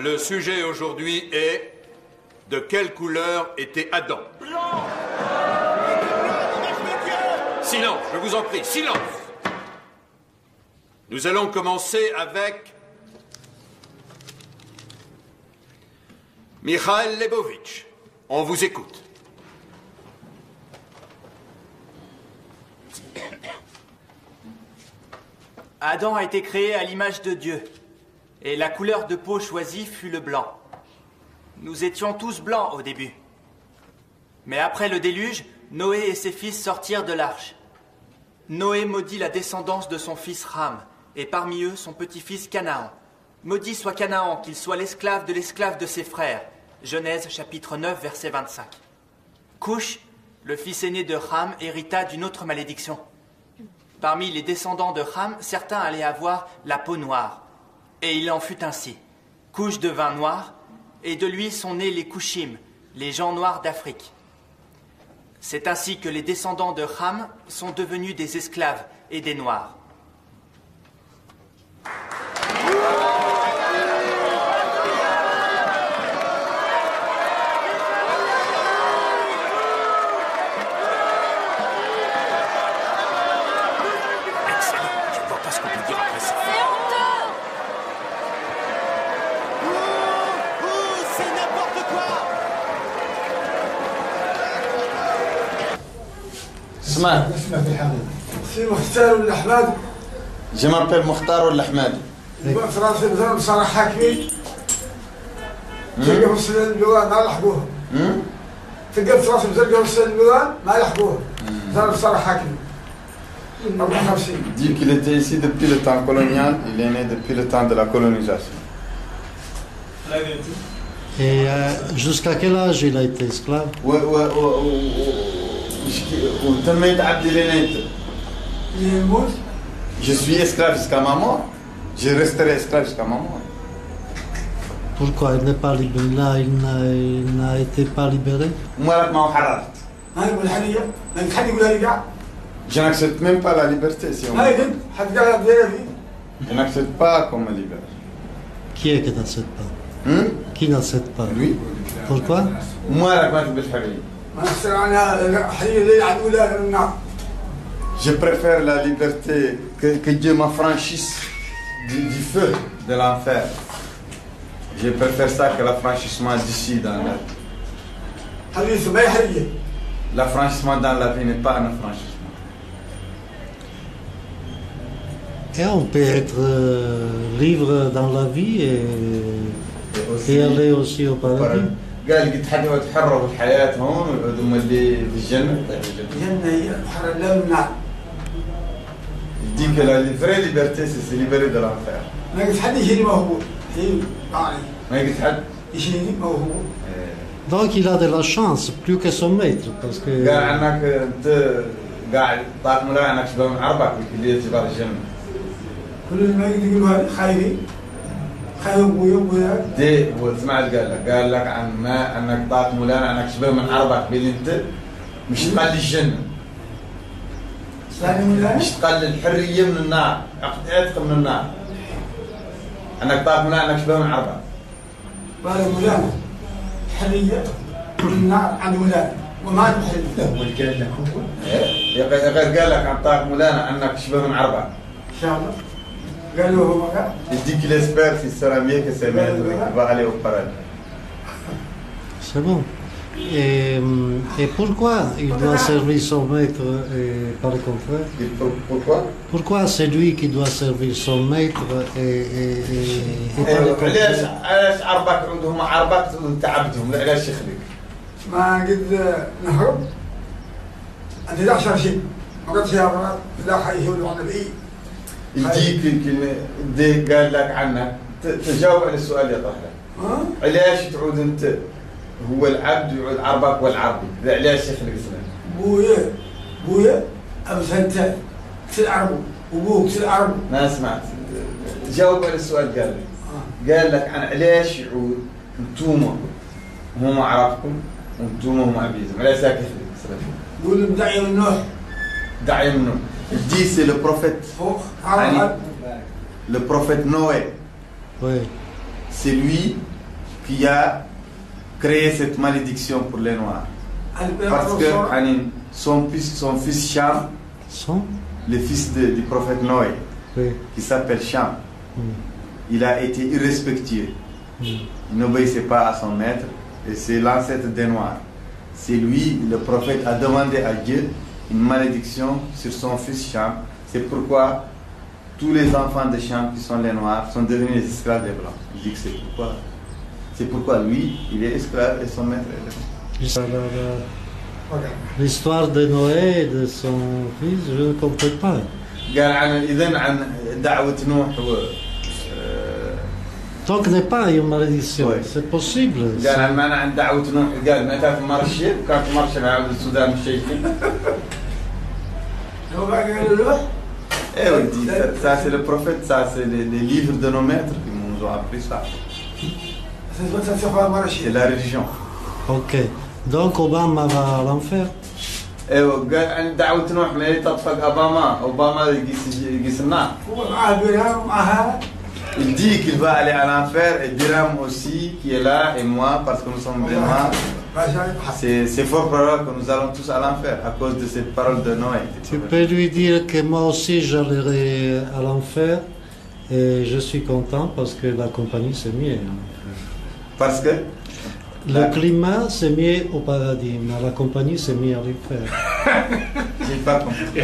Le sujet aujourd'hui est de quelle couleur était Adam? Blanc. Silence, je vous en prie, silence. Nous allons commencer avec Mikhail Lebovitch. On vous écoute. Adam a été créé à l'image de Dieu, et la couleur de peau choisie fut le blanc. Nous étions tous blancs au début. Mais après le déluge, Noé et ses fils sortirent de l'arche. Noé maudit la descendance de son fils Ram, et parmi eux son petit-fils Canaan. Maudit soit Canaan, qu'il soit l'esclave de ses frères. Genèse chapitre 9, verset 25. Coush, le fils aîné de Ram, hérita d'une autre malédiction. Parmi les descendants de Ram, certains allaient avoir la peau noire. Et il en fut ainsi. Coush devint noir, et de lui sont nés les Couchim, les gens noirs d'Afrique. C'est ainsi que les descendants de Ram sont devenus des esclaves et des noirs. Je m'appelle Mokhtar Al-Ahmadi. Dit qu'il était ici depuis le temps colonial, il est né depuis le temps de la colonisation. Et jusqu'à quel âge il a été esclave? Je suis esclave jusqu'à ma mort. Je resterai esclave jusqu'à ma mort. Pourquoi il n'est pas libéré? Il n'a été pas libéré? Je n'accepte même pas la liberté. Si on... Je n'accepte pas qu'on me libère. Qui est qui n'accepte pas? Qui n'accepte pas? Lui. Pourquoi? Moi, je préfère la liberté que Dieu m'affranchisse du feu de l'enfer. Je préfère ça que l'affranchissement d'ici dans la vie. L'affranchissement dans la vie n'est pas un affranchissement. Et on peut être libre dans la vie et aller aussi au paradis. قال قد حد يتحرروا في الحياة هون ويقعدوا هم اللي في الجنة. الجنة هي الحرة لا من النار. Il dit que la vraie liberté c'est se libérer de l'enfer. ما قد حد يشيل ما هو. هي قاعد. ما قد حد يشيل ما هو. Donc il a de la chance plus que son maître parce que. قال عنك أنت قاعد طاق ملا عنك شباب من عربك اللي يجبر الجنة. كل ما يقولوا هذا خايفين. دي وسمعت قال لك عن ما انك طاق مولانا انك شبه من عربك بين انت مش تقل الجنه مش تقل الحريه من النار عتق من النار انك طاق مولانا انك شبه من عربك قال مولانا حريه من النار عند مولانا وما حريه هو اللي قال لك هو غير قال لك عن طاق مولانا انك شبه من عربك ان شاء الله. Il dit qu'il espère qu'il sera mieux que ses maîtres et qu'il va aller au paradis. C'est bon. Et pourquoi il doit servir son maître et pas le contraire? Pourquoi? Pourquoi c'est lui qui doit servir son maître et pas le contraire? علاش عربك عندهم عربك وانت عبدهم علاش يخليك؟ ما قد نهرب انت لا شيء ما قد سيارات لا حيه ولا نبي. Il dit qu'il قال لك عنك تجاوب على السؤال يا طاهر. علاش تعود انت هو العبد ويعود عربك والعربي؟ علاش يخلق اسمه؟ بويا امس انت العرب وابوك العرب. ما سمعت. جاوب على السؤال قال لك. قال لك عن علاش يعود انتوما هم عربكم وانتوما هم عبيدهم؟ علاش هيك يخلق؟ قول دعي من نوح. دعي من نوح. Il dit c'est le prophète. Le prophète Noé. Oui. C'est lui qui a créé cette malédiction pour les Noirs. Parce que son fils Cham, le fils du prophète Noé, qui s'appelle Cham, il a été irrespectueux. Il n'obéissait pas à son maître et c'est l'ancêtre des Noirs. C'est lui, le prophète, a demandé à Dieu une malédiction sur son fils Cham. C'est pourquoi tous les enfants de Cham qui sont les Noirs sont devenus les esclaves des Blancs. Il dit que c'est pourquoi lui, il est esclave et son maître est le Blanc. L'histoire de Noé et de son fils, je ne comprends pas. Donc il n'est pas une malédiction, c'est possible. Eh oui, ça c'est le prophète, ça c'est les livres de nos maîtres qui nous ont appris ça. C'est la religion. Ok. Donc Obama va à l'enfer. Il dit qu'il va aller à l'enfer et Biram aussi qui est là et moi parce que nous sommes des Noirs. C'est fort probable que nous allons tous à l'enfer à cause de cette parole de Noé. Tu peux lui dire que moi aussi j'allais à l'enfer et je suis content parce que la compagnie c'est mieux. Parce que le climat c'est mieux au paradis, mais la compagnie c'est mieux à l'enfer. J'ai pas compris.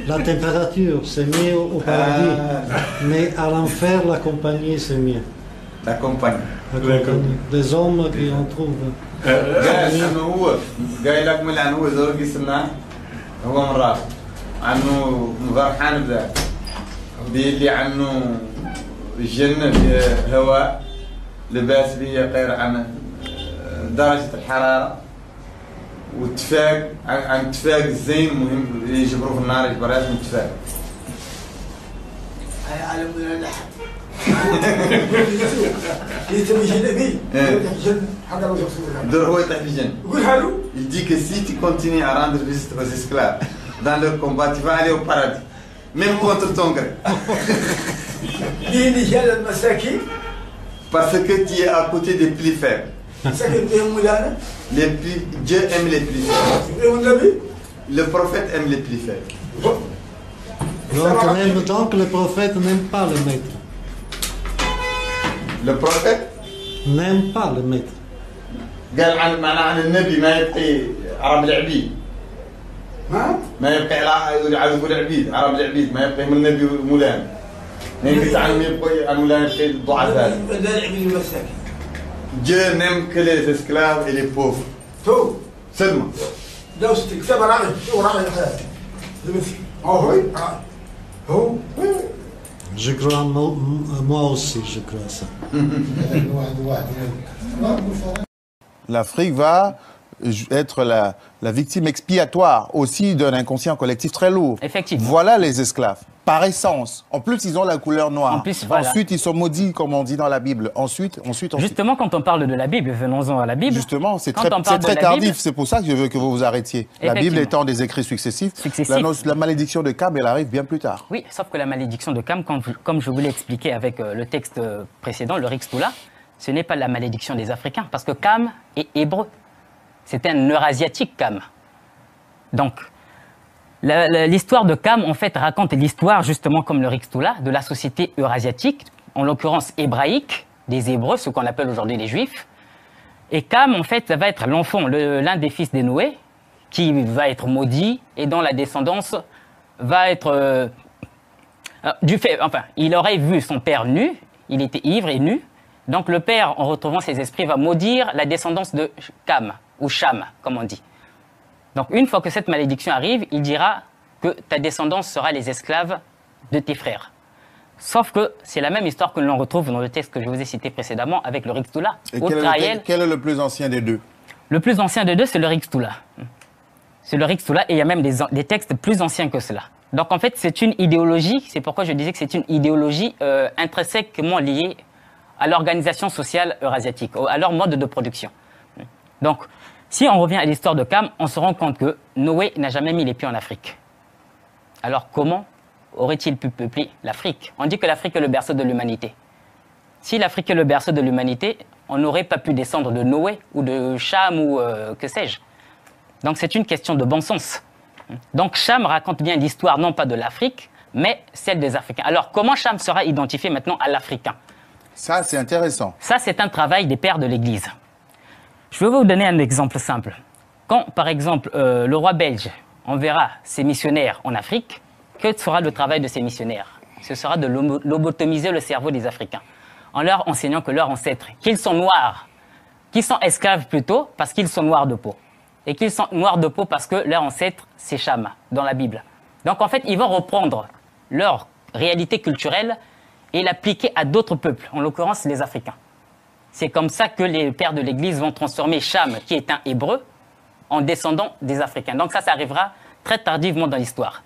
La température c'est mieux au paradis, mais à l'enfer la compagnie c'est mieux. La compagnie. Les hommes qui en trouvent. قايل لك من عنه زوج يسمع هو مرات عنه مفرحان بذاك بيلي عنه الجنة فيها هواء لباس فيه غير عن درجة الحرارة والتفاق عن اتفاق الزين مهم يجبروه في النار يجبر لازم اتفاق. على Il dit que si tu continues à rendre visite aux esclaves dans leur combat, tu vas aller au paradis, même contre ton gré. Parce que tu es à côté des plus faibles. Dieu aime les plus faibles. Le prophète aime les plus faibles. Donc le prophète n'aime pas le maître. Le prophète n'aime pas le maître. قال عن النبي ما يبقي عرب العبيد ما يبقي عرب العبيد عرب العبيد ما يبقي من النبي مولانا ما يبقي عن يبقي مولانا يبقي الضعفاء. Dieu n'aime que les esclaves et les pauvres. Seulement. Je crois, moi aussi, je crois ça. L'Afrique va être la victime expiatoire aussi d'un inconscient collectif très lourd. Effectivement. Voilà les esclaves, par essence. En plus, ils ont la couleur noire. En plus, voilà. Ensuite, ils sont maudits, comme on dit dans la Bible. Ensuite. Justement, quand on parle de la Bible, venons-en à la Bible. Justement, c'est très tardif. C'est pour ça que je veux que vous vous arrêtiez. La Bible étant des écrits successifs. La malédiction de Cam, elle arrive bien plus tard. Oui, sauf que la malédiction de Cam, comme je vous l'ai expliqué avec le texte précédent, le Rixtula, ce n'est pas la malédiction des Africains, parce que Cam est hébreu. C'était un Eurasiatique, Cam. Donc, l'histoire de Cam, en fait, raconte l'histoire, justement comme le Rixtula, de la société eurasiatique, en l'occurrence hébraïque, des Hébreux, ce qu'on appelle aujourd'hui les Juifs. Et Cam, en fait, va être l'enfant, l'un des fils de Noé, qui va être maudit et dont la descendance va être... il aurait vu son père nu, il était ivre et nu. Donc le père, en retrouvant ses esprits, va maudire la descendance de Cam, ou Cham, comme on dit. Donc une fois que cette malédiction arrive, il dira que ta descendance sera les esclaves de tes frères. Sauf que c'est la même histoire que l'on retrouve dans le texte que je vous ai cité précédemment avec le Rixtula. Quel est le plus ancien des deux? Le plus ancien des deux, c'est le Rixtula. C'est le Rixtula et il y a même des textes plus anciens que cela. Donc en fait, c'est une idéologie, c'est pourquoi je disais que c'est une idéologie intrinsèquement liée à l'organisation sociale eurasiatique, à leur mode de production. Donc, si on revient à l'histoire de Cam, on se rend compte que Noé n'a jamais mis les pieds en Afrique. Alors comment aurait-il pu peupler l'Afrique? On dit que l'Afrique est le berceau de l'humanité. Si l'Afrique est le berceau de l'humanité, on n'aurait pas pu descendre de Noé ou de Cham ou que sais-je. Donc c'est une question de bon sens. Donc Cham raconte bien l'histoire non pas de l'Afrique, mais celle des Africains. Alors comment Cham sera identifié maintenant à l'Africain? Ça, c'est intéressant. Ça, c'est un travail des pères de l'Église. Je vais vous donner un exemple simple. Quand, par exemple, le roi belge enverra ses missionnaires en Afrique, que sera le travail de ces missionnaires? Ce sera de lobotomiser le cerveau des Africains, en leur enseignant que leurs ancêtres, qu'ils sont noirs, qu'ils sont esclaves plutôt, parce qu'ils sont noirs de peau, et qu'ils sont noirs de peau parce que leur ancêtre, c'est Cham, dans la Bible. Donc, en fait, ils vont reprendre leur réalité culturelle et l'appliquer à d'autres peuples, en l'occurrence les Africains. C'est comme ça que les pères de l'Église vont transformer Cham, qui est un hébreu, en descendant des Africains. Donc ça arrivera très tardivement dans l'histoire.